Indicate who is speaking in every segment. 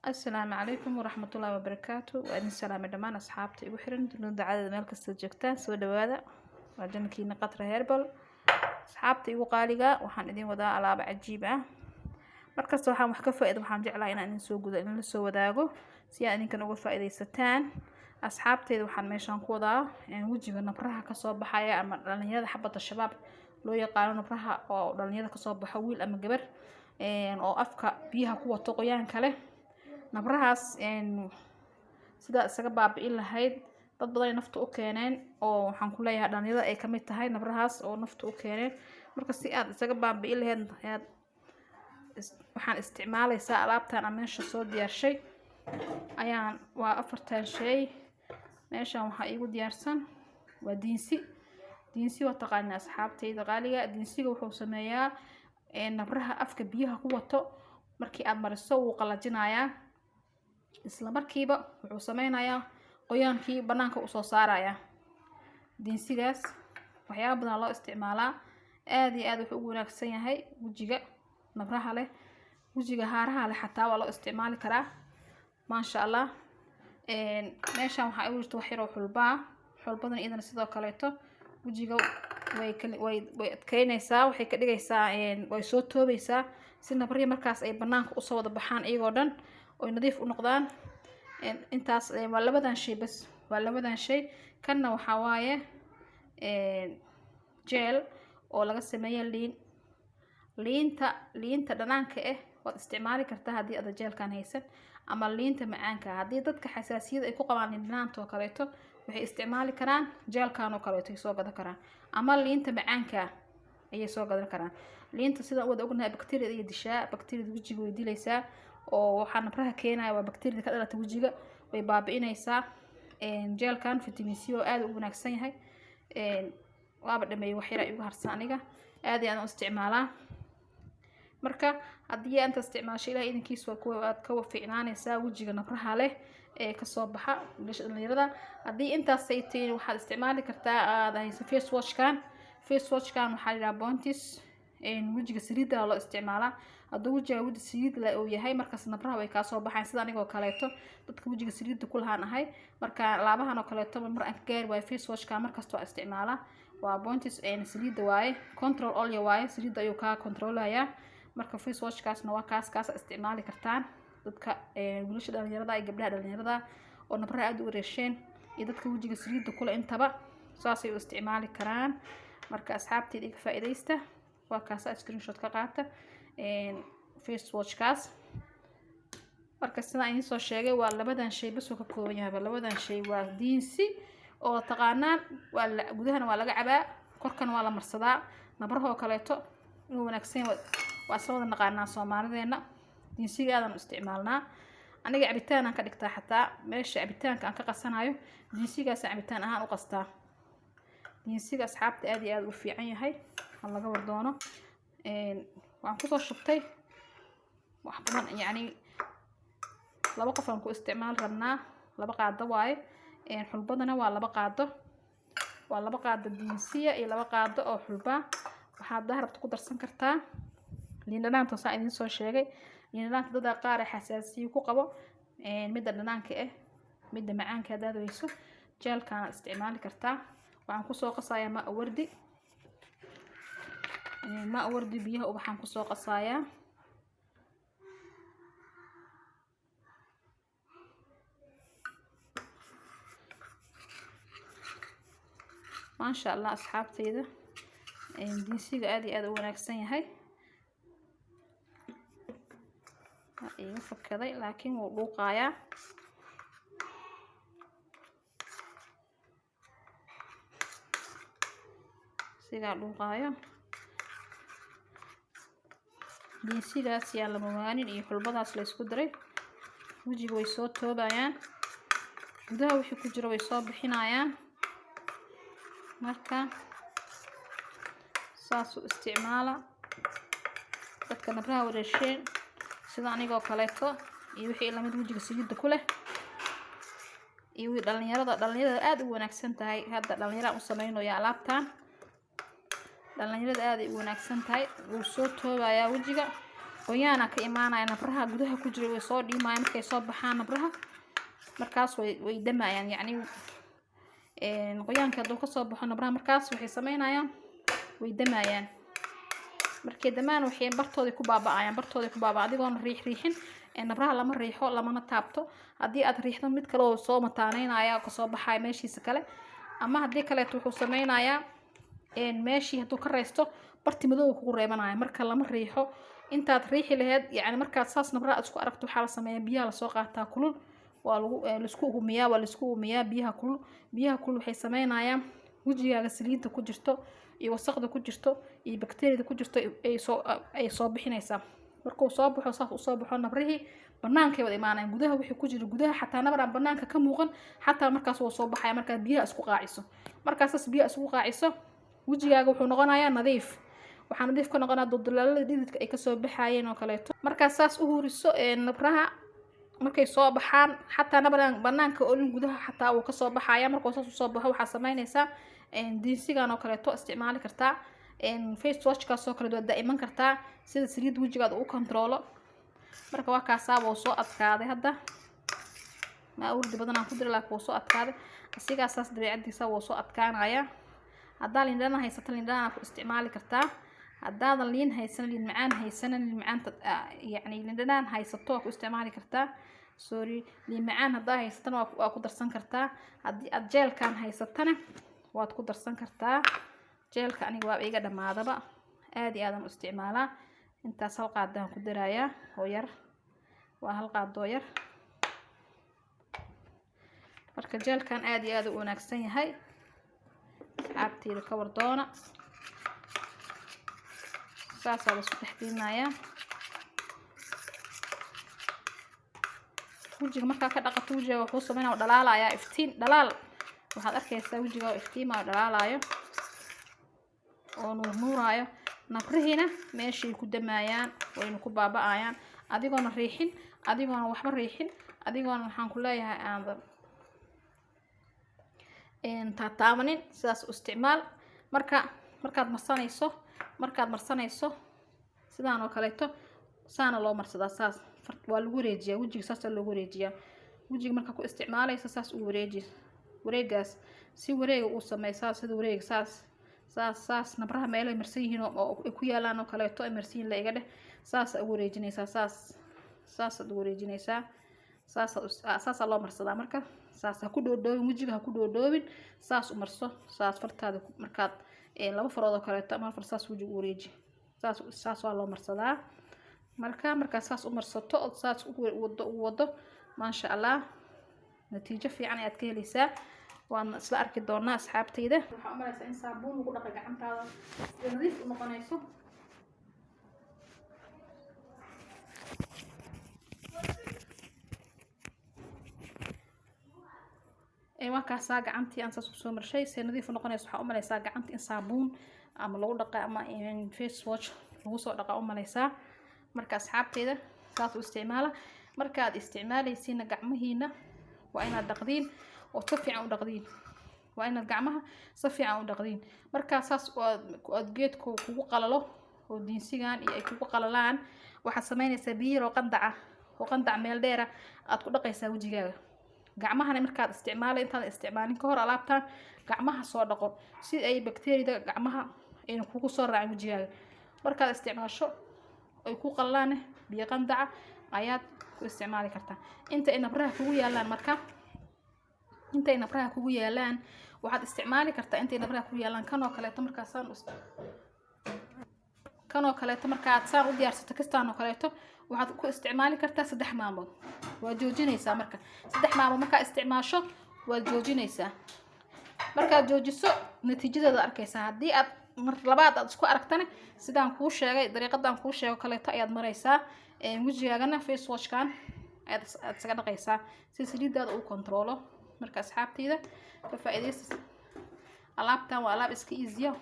Speaker 1: السلام عليكم ورحمة الله وبركاته. وأنا سلام دمان أصحابتي وحرن دون عدد ملك السجكتان سوى دوادا وجنكي نقطر هيربل أصحابتي وقالقة وحن إدين ودا على عجيبة مركز waxaan wax ka faa'iido waxaan jeclahay inaan soo gudo in la soo wadaago si aan idinkan uga faa'iideysataan asxaabteeda waxaan meeshan ku wadaa wajiga nabraha ka soo baxaya ama dhalinyarada xabada shabaab loo yaqaan nabraha oo dhalinyarada ka soo baxo wiil ama gabar oo afka biyaha ku wato qoyaan kale nabrahaas sida isaga baabi'in lahayd dad badan nafta u keeneen oo waxaan ku leeyahay dhalinyarada ay kamid tahay nabrahaas oo nafta u keeneen marka si aad isaga baabi'in lahayd waxaan isticmaalaysaa alaabtan aan meesha soo diyaarshay ayaan waa 4 shay meeshan waxa igu diyaarsan waa diinsi waa taqaan asxaabteyda qaaliga diinsiga wuxuu sameeyaa nabraha afka biyaha ku wato markii aad mariso wuu qalajinayaa isla markiiba wuxuu sameynayaa qoyaankii banaanka u soo saaraya diinsigaas waxyaabo badan loo isticmaalaa aad iyo aad wuxuu ugu wanaagsan yahay wajiga nabraha leh wajiga haaraha leh xataa waa loo isticmaali karaa ma sha Allah meeshan waxa ay u jirto wax yar oo xulbadan idana sidoo kaleeto wajiga way adkeynaysaa waxay ka dhigaysaa way soo toobaysaa si nabriya markaas ay banaanka u soo wada baxaan iyagoo dhan oo nadiif u noqdaan intaas waa labadan shay bas waa labadan shay kanna waxa waaye gel oo laga sameeyay liinta dhanaanka waad isticmaali kartaa haddii aad jeelkan haysan ama liinta macaanka haddii dadka xasaasiyad ay ku qabaan dhanaanta oo kaleeto waxay isticmaali karaan jeelkan oo kaleeto ay soo gadan karaan ama liinta macaanka ayay soo gadan karaan liinta sida wada ognahay bakteeriyada iyo dishaa bakteeriyada wajiga way dilaysaa oo waxa nabraha keenaya waa bakteeriyada ka dhalata wajiga way baabi'inaysaa jeelkan vitamin C oo aad u wanaagsan yahay waaba dhameeyay wax yar ay ugu harsan aniga aad ayaan u isticmaalaa marka haddii aad isticmaashay ilaahay idinkiisa aad ka fiicnaanaysaa wajiga nabraha leh ee ka soo baxa dhalinyarada haddii intaas ay tahay waxaad isticmaali kartaa aad hayso face washkan waxaa la Bountis wajiga saliida loo isticmaalaa haddii wajiga wadi saliid la oo yahay markaas nabraha way ka soo baxaan sida anigoo kaleeto dadka wajiga saliida ku lahaan ahay marka laabahan oo kaleeto mar aan gaar way face washka markaas waa isticmaalaa waa Bountis saliida waaye control oil waaye saliida ayuu ka controlaya marka face washkaasna waa kaas isticmaali kartaan dadka wiilasha dhalinyarada ay gabdhaha dhalinyarada oo nabraha aad u wareesheen iyo dadka wajiga saliida kula intaba saasay u isticmaali karaan marka asxaabteeda iga faa'iideysta waa kaas screenshot ka qaata face washkaas marka sida aan soo sheegay waa labadan shay bas oo ka kooban yahay labadan shay waa diinsi oo taqaanaan waa gudahana waa laga cabaa korkana waa la marsadaa nabraha oo kaleeto inuu wanaagsan waa soo wada naqaanaa Soomaalideena diinsiga aadan isticmaalnaa aniga cabitaan aan ka dhigtaa xataa meesha cabitaanka aan ka qasanayo diinsigaas cabitaan ahaan u qastaa diinsiga asxaabta aad iyo aad u fiican yahay hal laga wardoono waan ku soo shubtay wax badan yani laba qof aan ku isticmaal rabnaa laba qaado waaye xulbadana waa laba qaado diinsiya iyo laba qaado oo xulba waxaad daharabta ku darsan kartaa liin dhanaanta soo idin soo sheegay liin dhanaanta dad qaar xasaasiyo ku qabo midda dhanaanka midda macaanka hadaad weyso jeelkan isticmaali kartaa waxaan ku soo qasayaa ma wardi biyaha waxaan ku soo qasayaa ما شاء الله أصحابتي diinsiga aad iyo aad u wanaagsan yahay iga fakaday laakiin wuu dhuuqayaa sidaa dhuuqaayo diinsigaas yaa lama waanin iyo xulbadaas la isku daray wajiga way soo toobayaan gudaha wixii ku jira way soo bixinayaan marka saasu isticmaala dadka nabraha wareesheen sida anigoo kaleeto iyo wixii la mid wajiga saliida ku leh iyo dhalinyarada aad u wanaagsan tahay hadda dhalinyarada u sameeynayo alaabtan dhalinyarada aad u wanaagsan tahay wuu soo toobayaa wajiga qoyaana ka imaanaya nabraha gudaha ku jira way soo dhiimayaan markay soo baxaan nabraha markaas way damayaan yacni qoyaanka haduu ka soo baxo nabraha markaas waxay sameynayaan way damayaan markay damaan waxay bartooda ku baaba'ayaan adigoon riixin nabraha lama riixo lamana taabto haddii aad riixdo mid kale oo soo mataaneynaya ka soo baxay meeshiisa kale ama haddii kale wuxuu sameynayaa meeshii haduu ka reysto barti madow kugu reebanaya marka lama riixo intaad riixi lahayd yacni markaad saas nabraha isku aragto waxaa la sameeyaa biyaha la soo qaataa kulul waa laisku uumiyaa biyaha kulul waxay sameynayaan wajigaaga saliidda ku jirto iyo wasaqda ku jirto iyo bakteeriyada ku jirto ay soo bixinaysaa markuu soo baxo saas u soo baxo nabrihii banaanka wada imaanayaan gudaha wixii ku jira gudaha xataa nabar aan banaanka ka muuqan xataa markaas wuu soo baxaya markaad biyaha isku qaaciso markaas biyaha isku qaaciso wajigaaga wuxuu noqonayaa nadiif waxaa nadiif ka noqonaa dulduleelada dhididka ay kasoo baxayeen oo kaleeto markaas saas u huriso nabraha markay soo baxaan xataa nabaraan banaanka olin gudaha xataa uu kasoo baxaya markuu saas usoo baxo waxaa sameynaysaa diinsigan oo kaleeto isticmaali kartaa face washkaas oo kale waa daa'iman kartaa sida saliid wajigaada u controlo marka waa kaasaaba uu soo adkaaday hadda ma urdi badan aan ku diray laakiin wuu soo adkaaday asigaa saas dabeecadiisa wuu soo adkaanaya haddaa liin dhanaan haysato liin dhanaan ku isticmaali kartaa haddaadan liin haysan liin macaan haysanan liin macaanta yacni liin dhanaan haysato waa ku isticmaali kartaa liin macaan haddaa haysatana waa ku darsan kartaa haddii aad jeelkan haysatana waad ku darsan kartaa jeelka aniga waa iga dhamaadaba aad iyo aadan u isticmaalaa intaas hal qaadaan ku darayaa oo yar waa hal qaad oo yar marka jeelkan aad iyo aad u wanaagsan yahay asxaabteyda ka war doona saasaa la isku dhexgelinayaa wajiga markaa ka dhaqato wajiga wuxuu sameynaya oo dhalaalayaa iftiin dhalaal waxaad arkaysaa wajiga oo iftiimaa dhalaalayo oo nuuraayo nabrihiina meeshay ku damayaan wayna ku baaba'ayaan adigoona riixin adigoona waxba riixin adigoona waxaan ku leeyahay aan taataabanin sidaas u isticmaal markaad marsanayso sidaan oo kaleeto saana loo marsadaa saas waa lagu wareejiyaa wajiga saasa loogu wareejiyaa wajiga markaa ku isticmaalaysa saas u wareeji wareegaas si wareega uu sameysaa sida wareega saas nabraha meelay marsan yihiin oo ay ku yaalaan oo kaleeto ay marsan yihiin la iga dheh saasa ugu wareejinaysaa saasaad ugu wareejinaysaa saasaa loo marsadaa marka saas ha ku dhoodhoobin wajiga ha ku dhoodhoobin saas u marso saas fartaada markaad laba farood oo kaleeto ama far saas wajiga u wareeji saas waa loo marsadaa markaa saas u marsato oo saas u wado maasha allah natiijo fiican ayaad ka helaysaa waan isla arki doonaa asxaabteyda waxaa u malaysaa in saabuun lagu dhaqo gacantaada si nadiif u noqonayso markaasaa gacantii aan saas kusoo marshay si nadiif u noqonayso waxaa u malaysaa gacantii in saabuun ama lagu dhaqa ama face wash lagu soo dhaqa u malaysaa marka asxaabteyda saas u isticmaala markaad isticmaalaysiina gacmihiina waa inaad dhaqdiin oo si fiican u dhaqdiin waa inaad gacmaha si fiican u dhaqdiin markaa saas aad geedku kugu qalalo oo diinsigan iyo ay kugu qalalaan waxaad sameynaysaa biyo oo qandac meel dheera aad ku dhaqaysaa wajigaaga gacmahana markaad isticmaalay intaad isticmaalin ka hor alaabtaan gacmaha soo dhaqo si ay bakteeriyada gacmaha ayna kugu soo raacin wajigaaga markaad isticmaasho ay ku qalalaan biyo qandaca ayaad ku isticmaali kartaa inta ay nabraha kugu yaalaan waxaad isticmaali kartaa intay nabraha kugu yaalaan kanoo kaleeto markaad saan u diyaarsato kastaan oo kaleeto waxaad ku isticmaali kartaa 3 maalmood waad joojinaysaa marka 3 maalmood markaa isticmaasho waad joojinaysaa markaad joojiso natiijadeeda arkaysaa haddii aad mar labaad aad isku aragtana sidaan kuu sheegay dariiqadan kuu sheego kaleeto ayaad maraysaa wajigaagana face washkan ayaad isaga dhaqaysaa si saliidaada uu controlo marka asxaabteyda ka faa'iideysta alaabtan waa alaab iska easy oo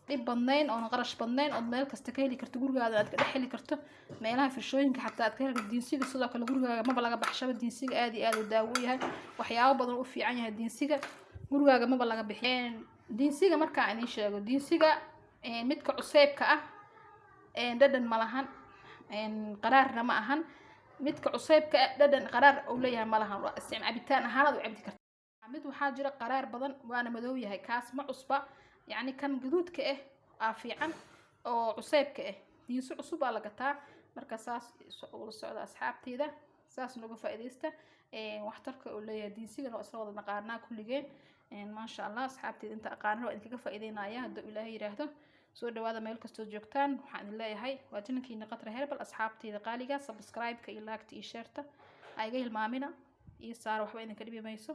Speaker 1: dhib badnayn oo qarash badnayn oo meel kasta ka heli karto gurigaada aad ka dhex heli karto meelaha firshooyinka xataa aad ka heli karto diinsiga sidoo kale gurigaaga maba laga baxshaba diinsiga aad iyo aad u daawo u yahay waxyaabo badan u fiican yahay diinsiga gurigaaga maba laga bixin diinsiga marka aan sheego diinsiga midka cuseebka ah ددن ملهن قرار ما أهن midka cuseybka dhadhan qaraar uu leeyahay malahan waa cabitaan ahaan u cabdi kartaa mid waxaa jira qaraar badan waana madow yahay kaas ma cusba yani kan guduudka ah fiican oo cuseybka diinso cusub baa la gataa marka saas ula socda asxaabteeda saas nooga faa'iideysta waxtarka uu leeyahay diinsigana isla wada naqaanaa kulligeen maasha Allah asxaabteeda inta aqaano waa idinkaga faa'iideynaya haddii Ilaahay yiraahdo soo dhawaada meel kastoo joogtaan waxaan idin leeyahay waa jinkiina Qatra Herbal asxaabteeda qaaliga subscribe ka iyo like iyo share ta ayga hilmaamina iyo saar waxba idinka dhibi mayso